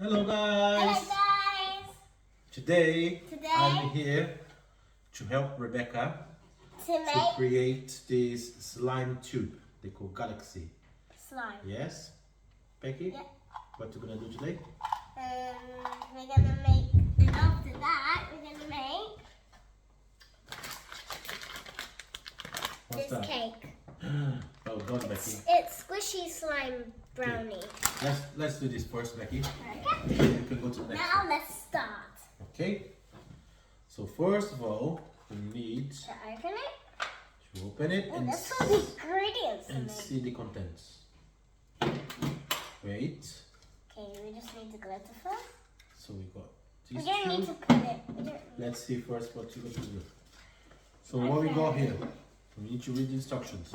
Hello guys! Hello guys! Today I'm here to help Rebecca to make create this slime tube they call Galaxy. slime. Yes? Becky? Yeah. What you gonna do today? We're gonna make, and after that we're gonna make What's this that? cake. Oh God, Becky. It's squishy slime brownie. Okay. Let's do this first, Becky. Okay. You can go to the next Now one. let's start. Okay? So first of all, we need To open it. to open it and, That's all the ingredients to and make. see the contents. Wait. Okay, we just need the glitter first. So we got We these don't need two. to put it. Let's see first what you're going to do. So what we got here, we need to read the instructions.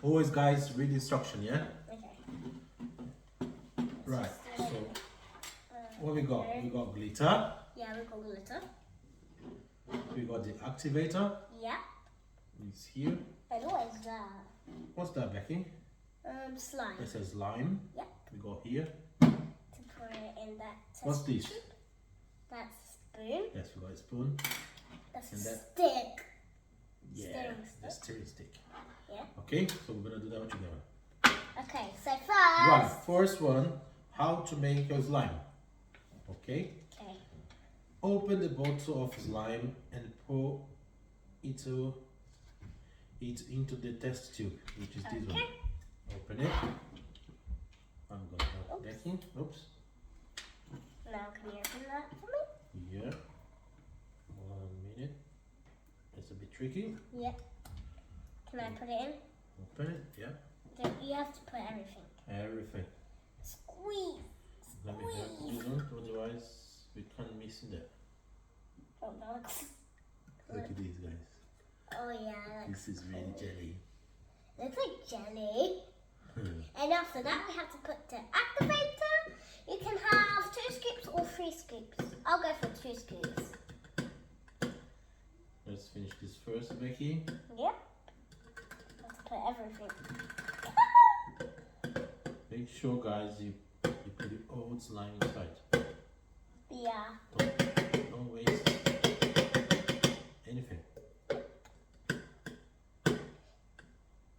Always guys, read the instruction, yeah? Okay. Right, so what we got? We got glitter, Yeah, we got glitter. we got the activator, Yeah. it's here. And what is that? What's that, Becky? Slime. It says lime. Yeah. We got here. To put it in that test What's this? tube. That's a spoon. Yes, we got a spoon. That's a And that- stick. Yeah, Stirring the stick. stirring stick. Yeah. Okay, so we're gonna do that together. Okay, so first. Right, first one, how to make your slime. Okay? Okay. Open the bottle of slime and pour it into the test tube, which is this one. Okay. Open it. I'm gonna help Becky. Oops. Now can you open that for me? Here. 1 minute. It's a bit tricky. Yeah. Can I put it in? Open it. Yeah. You have to put everything. Everything. Squeeze. Let me help you out, otherwise we can't miss in there. Oh, that looks. Look at these guys. Oh yeah. That This is really jelly. looks like jelly. And after that, we have to put the activator. You can have 2 scoops or 3 scoops. I'll go for 2 scoops. Let's finish this first, Becky. Yep. Let's put everything. Make sure, guys, you put the old slime inside. Yeah. Don't waste anything.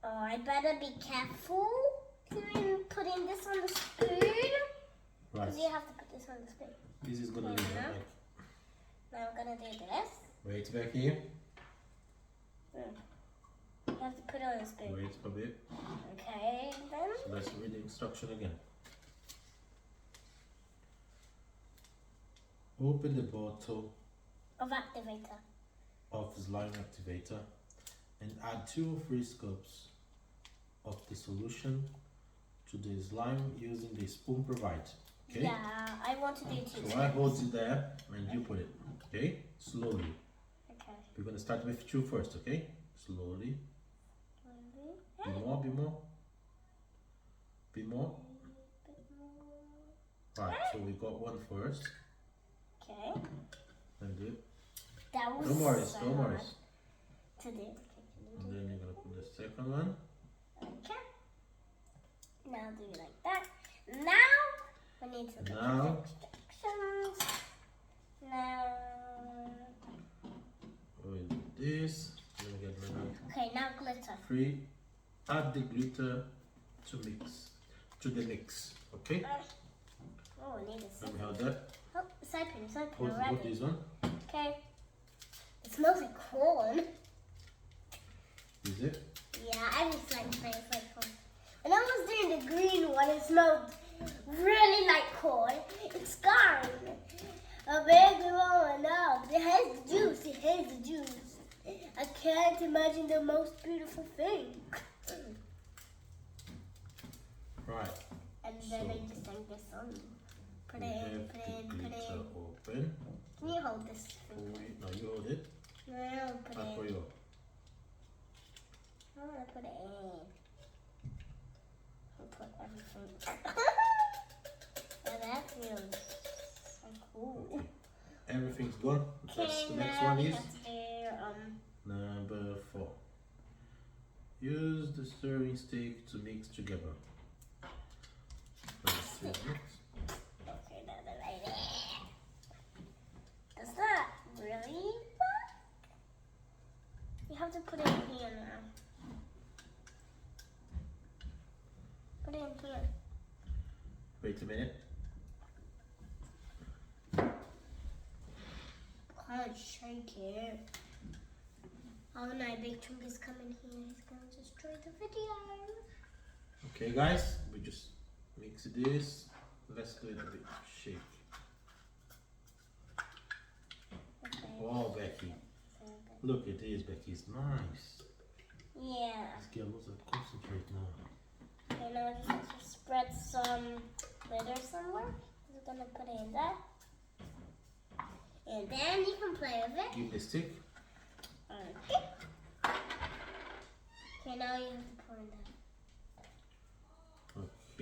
Oh, I better be careful putting this on the spoon. Right. Because you have to put this on the spoon. This is gonna Yeah. leave it like. Now I'm gonna do this. Wait, Becky. You have to put it on the spoon. Wait a bit. Okay, then. So let's read the instruction again. Open the bottle Of activator. of slime activator and add 2 or 3 scoops of the solution to the slime using the spoon provided. Okay? Yeah, I want to do 2. So I hold it there and you put it. Okay? Slowly. Okay. We're gonna start with 2 first, okay? Slowly. Be more, be more. Be more. Right, so we got 1 first. Okay. And do it. That was Don't worry, so don't worry. hard to do. And then you're gonna put the second one. Okay. Now do it like that. Now we need to look Now. at the instructions. Now. We'll do this. Then we get another Okay, now glitter. 3. Add the glitter to the mix. Okay? Oh, I need a Let second. me have that. Oh, it's open. It's open Put already. this one. Okay. It smells like corn. Is it? Yeah, every slime smells like corn. When I was doing the green one, it smelled really like corn. It's gone. A big one now. It has the juice. It has the juice. I can't imagine the most beautiful thing. Right. And then So, I just hang this on. Put We it in, have put the it in, put it glitter in. open. Can you hold this? No, you hold it. No, I'll put I'll it pour in. you. I want to put it in. I'll put everything. And that feels so cool. Okay. Everything's gone. That's the next now one we is have to do, number 4. Use the stirring stick to mix together. Let's see. okay, now the Wait a minute. Can't shake it. Oh no, Big Chunk is coming here. He's gonna destroy the video. Okay, guys, we just mix this. Let's do it a bit shake. Okay. Wow, Becky. Look at this, Becky. It's nice. Yeah. Let's get lots of concentrate now. Okay, now I just have to spread some glitter somewhere. We're gonna put it in there. And then you can play with it. Give the stick. Okay. Okay, now you have to pour it down. Ok.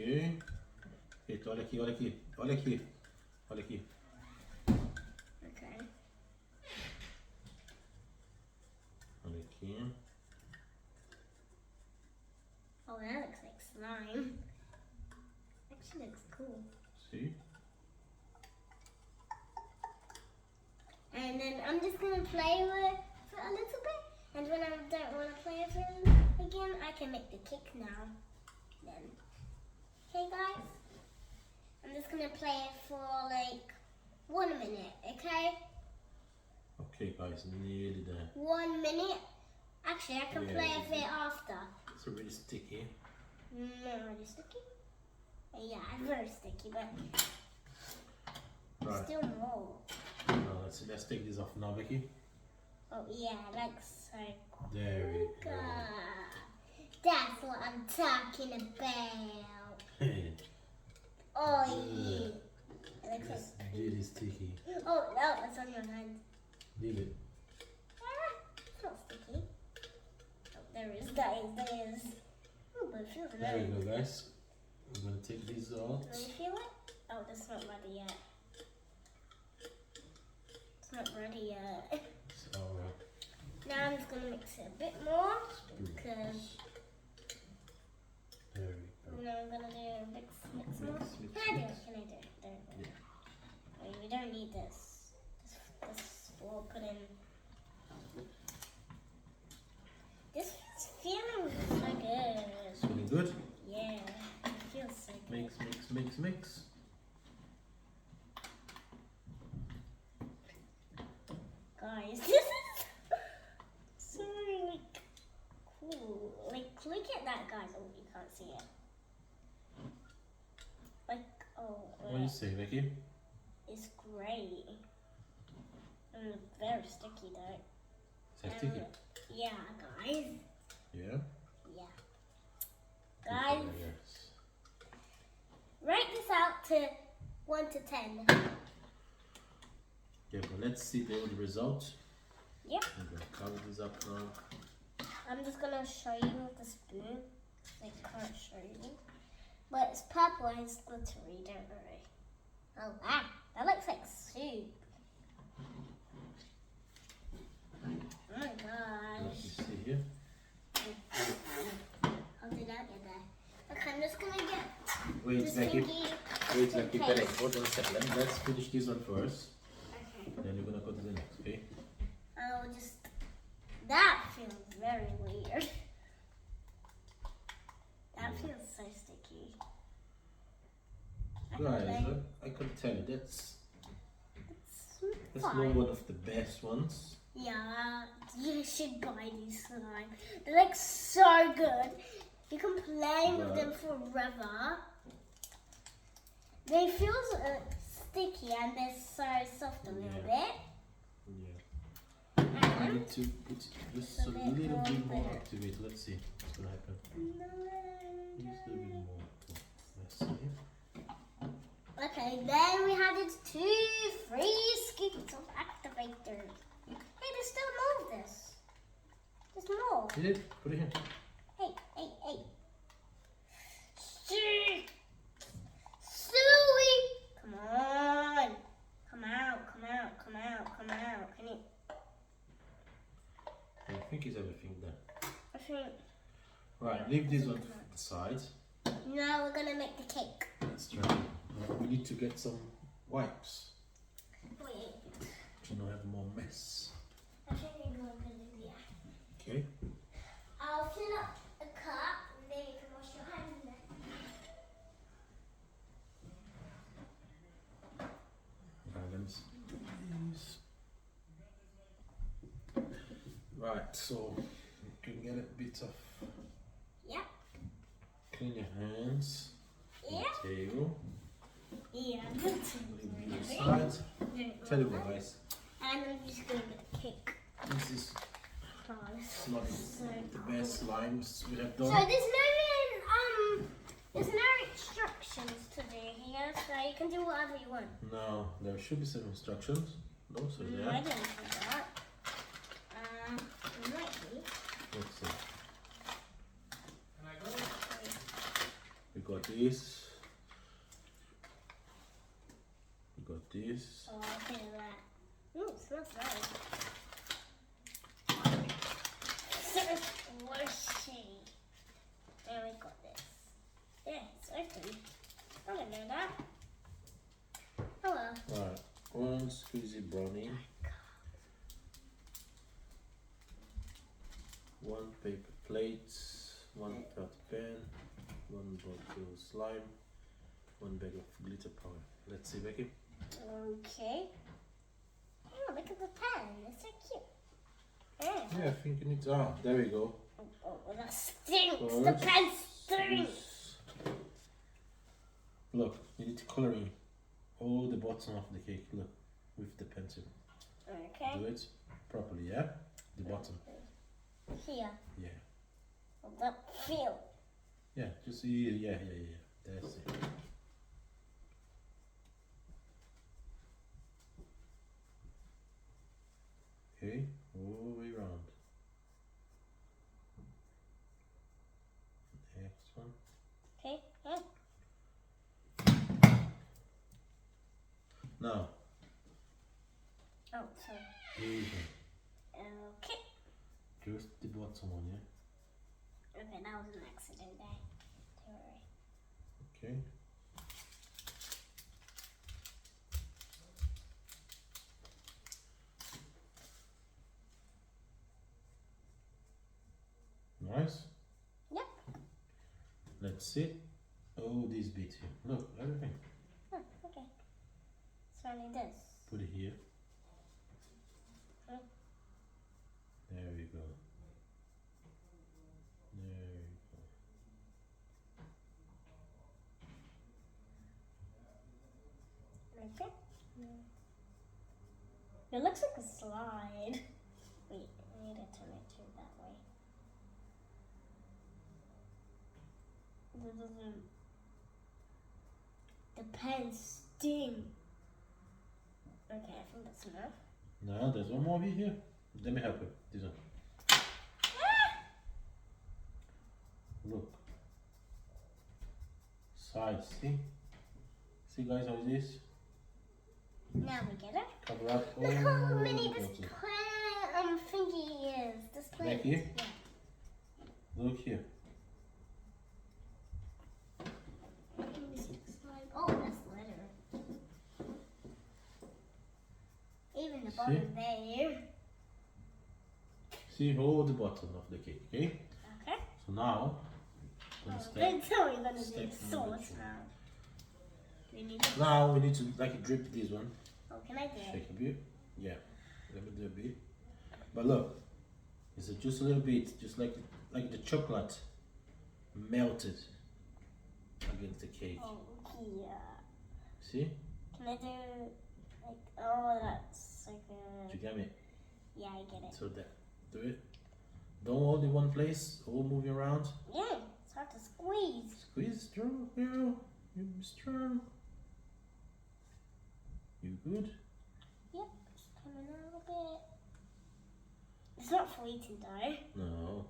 Eita, olha aqui, olha aqui. Olha aqui. Olha aqui. Okay. Olha aqui. Oh, that looks like slime. Actually looks cool. See? And then I'm just gonna play with it for a little bit. And when I don't want to play with it again, I can make the cake now. Then. Okay, guys? I'm just gonna play it for like 1 minute, okay? Okay, guys, nearly there. 1 minute. Actually, I can Yeah, play yeah, with it after. It's already sticky. Not really sticky. Yeah, very sticky, but Right. still more. Now let's take this off now, Becky. Oh yeah, like so. There we go. That's what I'm talking about. Oh yeah. It looks It's like. really sticky. Oh no, it's on your hand. Leave it. It's not sticky. Oh, there is. There is. Oh, but it feels There we nice. go, guys. I'm gonna take this out. Can you feel it? Oh, that's not ready yet. It's not ready yet. So, Now I'm just gonna mix it a bit more because there we go. now I'm gonna do mix more. Mix, Can I do it? Can I do it? There we go. Wait, we don't need this. This we'll put in. This is feeling so good. It's feeling good? Yeah, it feels so good. Mix, mix, mix, mix. Guys, this is so like cool. Like, look at that, guys. Oh, you can't see it. Like, oh, What do you say, Becky? it's great. And very sticky though. Is that sticky? Yeah, guys. Yeah? Yeah. Guys, Yes. rate this out to 1 to 10. Yeah, but let's see the result. Yep. I'm gonna cover this up now. I'm just gonna show you with the spoon. I can't show you. But it's purple and it's glittery, don't worry. Oh wow, that looks like soup. Oh my Let gosh. me see here. How did I get there? Okay, I'm just gonna get Wait, this Becky. thingy. Wait, Becky. Peraí, hold on a second. Let's finish this one first. Okay. Then we're gonna go to the next, okay? I'll just. That feels very weird. That feels so sticky. I can Guys, play. I can tell you that's It's not fine. one of the best ones. Yeah, you should buy these slime. They look so good. You can play with them forever. They feel sticky and they're so soft a little bit. Yeah. I And need to put just a little bit more activate. Let's see what's gonna happen. Just a little bit more. Let's see. okay, then we added 2 free scoops of activators. Hey, there's still more of this. There's more. Did it? Put it here. Hey, hey, hey. Suey! Come on. Come out, come out, come out, come out. Can you? I think it's everything done. I think. Right, leave this one to the side. Now we're gonna make the cake. Let's try. We need to get some wipes Wait. to not have more mess. I think I'm gonna do that. Okay. I'll fill up a cup and then you can wash your hands in Alright, so you can get a bit of. Yep. Clean your hands. Yeah. Table. Yeah. Side. Tell you what, guys. And I'm just gonna get a cake. This is Oh, this not so the best slimes we have So done. there's no instructions to do here, so you can do whatever you want. No, there should be some instructions. No, so I there. don't know that. It might be. Let's see. We got this. We got this. Oh, I'll do that. Ooh, it smells nice. So squishy. And we got this. Yeah, it's open. I didn't know that. Oh well. Alright, one squeezy brownie. One paper plate. One felt pen. One bottle of slime. One bag of glitter powder. Let's see, Becky. Okay. Oh, look at the pen. It's so cute. Yeah. Yeah, I think you need to. Ah, there we go. Oh, that stinks. Good. The pen stinks. Look, you need to color in all the bottom of the cake. Look, with the pencil. Okay. Do it properly, yeah? The bottom. Here. Yeah. Oh, that feel. Yeah, just here. Yeah. That's it. Okay, all the way around. Next one. Okay. Yeah. Now, Oh, sorry. here. Okay. Just the bottom one, yeah? Okay, that was an accident there. Don't worry. Okay. Nice. Yep. Let's see. Oh, this bit here. Look, everything. Oh, okay. So only this. Put it here. Oh. There we go. There we go. Okay. It looks like a slide. Wait, I need to turn it to that way. This doesn't. The pen sting. Okay, I think that's enough. No, there's one more bit here. Let me help you. This one. Look. Sides, see? See guys how it is? Now we get it. Cover up all Look how many the this bottom. thingy is. This plate. Back here? Yeah. Look here. Oh, that's litter. Even the bottom there. See all the bottom of the cake, okay? Okay. So now, gonna Then step. tell me when to do step sauce number two. now. We need to. Now we need to like drip this one. Oh, can I do it? Shake a bit. Yeah. Let me do a bit. But look, it's just a little bit, just like the chocolate melted against the cake. Oh, yeah. See? Can I do like? Oh, that's like a. Did you get me? Yeah, I get it. So that, do it. Don't hold in one place, all moving around. Yeah, it's hard to squeeze. Squeeze strong, girl. You be strong. You good? Yep, it's coming out a bit. It's not for eating though. No.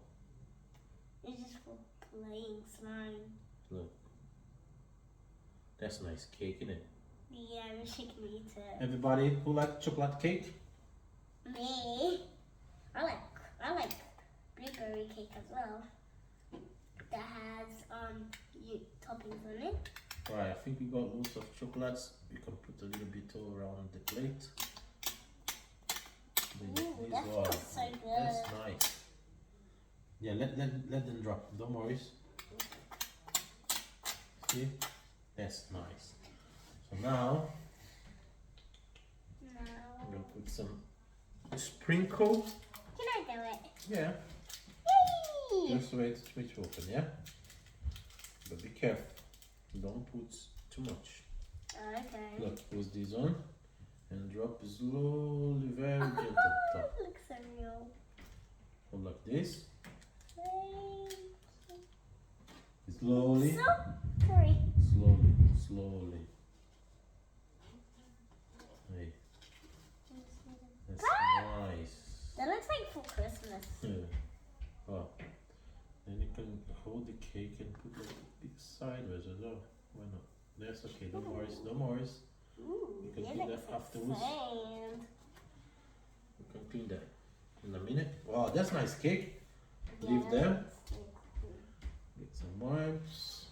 It's just for playing slime. Look. That's nice cake, isn't it? Yeah, I wish I could eat it. Everybody who like chocolate cake? Me, I like blueberry cake as well. That has toppings on it. Right, I think we got lots of chocolates. We can put a little bit all around the plate. Ooh, that feels so good. That's nice. Yeah, let them drop. Don't worry. See? That's nice. So now I'm No. gonna put some sprinkle. Can I do it. Yeah. Yay! Just wait for it to open, yeah? But be careful. Don't put too much. Okay. Look, put this on and drop slowly, very gentle. Top. Looks so real. Hold like this. Slowly, So pretty. slowly. Hey, that's nice. That looks like for Christmas. Yeah. Oh, then you can hold the cake and put it sideways as well. Why not? That's okay. Don't worry. No worries. Ooh, You can it clean looks that afterwards. sand. You can clean that in a minute. Wow, that's nice cake. Yeah, Leave there. that's so cool. Get some wipes.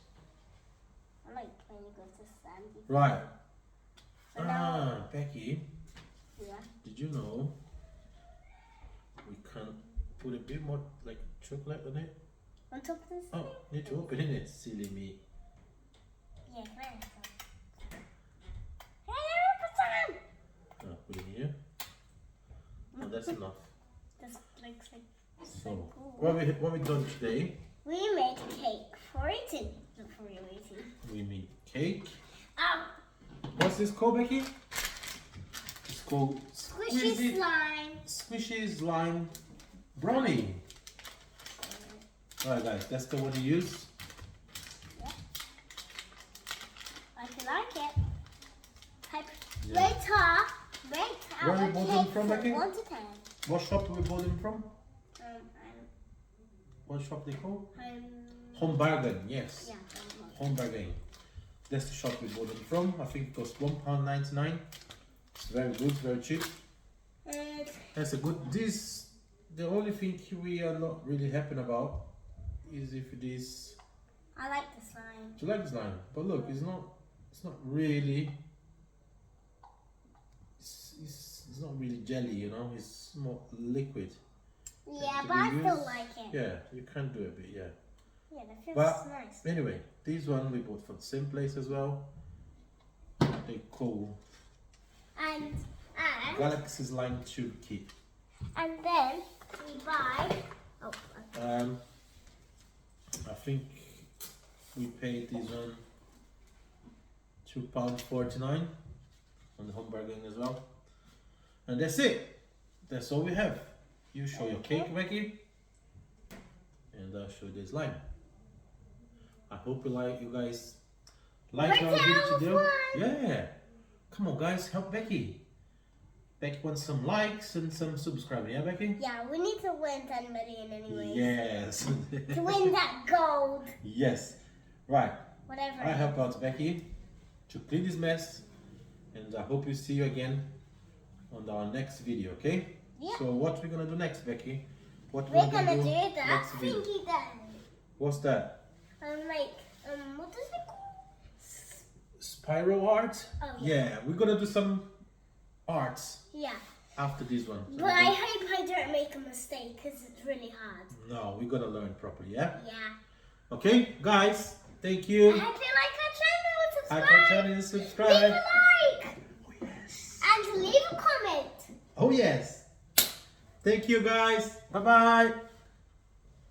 I like playing with the sand. Right. So now, Becky, yeah. did you know we can put a bit more like chocolate on it? On top of this? Oh, need to open it, silly me. Yeah, can I have some? Hey, put some! Put it here. Oh, that's enough. This looks like So, cool. what we done today? We made cake for eating. Not for you eating. We made cake. Oh, What's this called, Becky? It's called squishy slime. Squishy slime brownie. Alright guys, that's the one you use. Yeah. I can like it. Type Yeah. rate Where our you bought them cake from, Becky? 1 to 10. What shop we bought them from? Um, What shop they call? I'm Home Bargain, yes. yeah. Home Bargain. That's the shop we bought them from. I think it cost £1.99. It's very good, very cheap. And That's a good. This, the only thing we are not really happy about is if it is. I like the slime. Do you like the slime? But look, it's not really. It's not really jelly, you know. It's more liquid. Yeah, To but be I still used- like it. Yeah, you can do a bit, yeah. Yeah, that feels But- nice. Anyway, this one we bought from the same place as well. They call And Galaxy Slime Tube Kit. then we buy. Oh, I think we paid this one £2.49 on the Home Bargain as well. And that's it. That's all we have. You show your cake, Becky, and I'll show the slime. I hope you guys like our video today. Yeah. Come on, guys, help Becky. Becky wants some likes and some subscribing. Yeah, Becky? yeah, we need to win 10 million anyway. Yes. To win that gold. Yes. Right. Whatever. I help out Becky to clean this mess, and I hope we see you again on our next video, okay? Yeah. So what we're gonna do next, Becky? What We're gonna do that next video? thingy then. What's that? What is it called? Spiral art? Oh, Yeah, we're gonna do some arts Yeah. after this one. So But I hope I don't make a mistake because it's really hard. no, we're gonna learn properly, yeah? Yeah. Okay, guys, thank I you. hope you like our channel. Like Subscribe. our channel and Leave subscribe. a like. Oh yes. And leave a comment. Oh yes. Thank you guys. Bye bye.